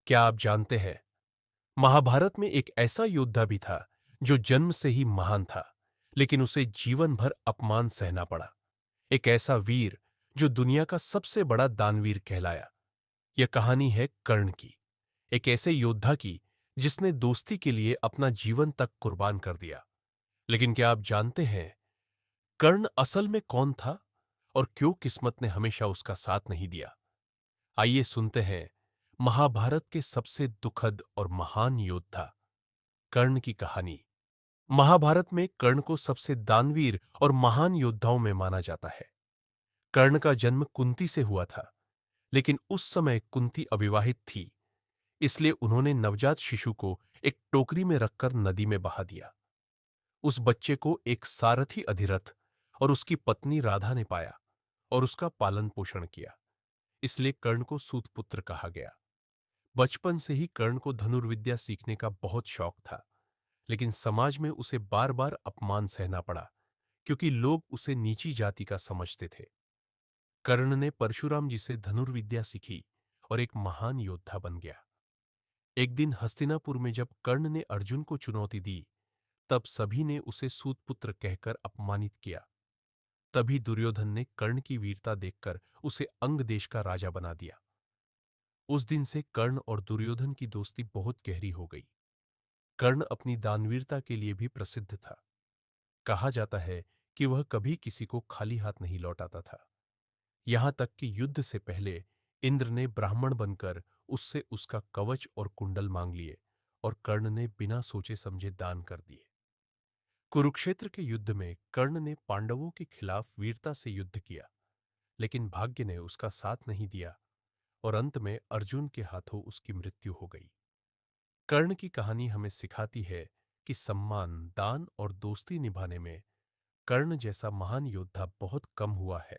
क्या आप जानते हैं, महाभारत में एक ऐसा योद्धा भी था जो जन्म से ही महान था, लेकिन उसे जीवन भर अपमान सहना पड़ा। एक ऐसा वीर जो दुनिया का सबसे बड़ा दानवीर कहलाया। यह कहानी है कर्ण की, एक ऐसे योद्धा की जिसने दोस्ती के लिए अपना जीवन तक कुर्बान कर दिया। लेकिन क्या आप जानते हैं, कर्ण असल में कौन था और क्यों किस्मत ने हमेशा उसका साथ नहीं दिया? आइए सुनते हैं महाभारत के सबसे दुखद और महान योद्धा कर्ण की कहानी। महाभारत में कर्ण को सबसे दानवीर और महान योद्धाओं में माना जाता है। कर्ण का जन्म कुंती से हुआ था, लेकिन उस समय कुंती अविवाहित थी, इसलिए उन्होंने नवजात शिशु को एक टोकरी में रखकर नदी में बहा दिया। उस बच्चे को एक सारथी अधिरथ और उसकी पत्नी राधा ने पाया और उसका पालन पोषण किया, इसलिए कर्ण को सूतपुत्र कहा गया। बचपन से ही कर्ण को धनुर्विद्या सीखने का बहुत शौक था, लेकिन समाज में उसे बार बार अपमान सहना पड़ा, क्योंकि लोग उसे नीची जाति का समझते थे। कर्ण ने परशुराम जी से धनुर्विद्या सीखी और एक महान योद्धा बन गया। एक दिन हस्तिनापुर में जब कर्ण ने अर्जुन को चुनौती दी, तब सभी ने उसे सूतपुत्र कहकर अपमानित किया। तभी दुर्योधन ने कर्ण की वीरता देखकर उसे अंग देश का राजा बना दिया। उस दिन से कर्ण और दुर्योधन की दोस्ती बहुत गहरी हो गई। कर्ण अपनी दानवीरता के लिए भी प्रसिद्ध था। कहा जाता है कि वह कभी किसी को खाली हाथ नहीं लौटाता था। यहां तक कि युद्ध से पहले इंद्र ने ब्राह्मण बनकर उससे उसका कवच और कुंडल मांग लिए और कर्ण ने बिना सोचे समझे दान कर दिए। कुरुक्षेत्र के युद्ध में कर्ण ने पांडवों के खिलाफ वीरता से युद्ध किया, लेकिन भाग्य ने उसका साथ नहीं दिया और अंत में अर्जुन के हाथों उसकी मृत्यु हो गई। कर्ण की कहानी हमें सिखाती है कि सम्मान, दान और दोस्ती निभाने में कर्ण जैसा महान योद्धा बहुत कम हुआ है।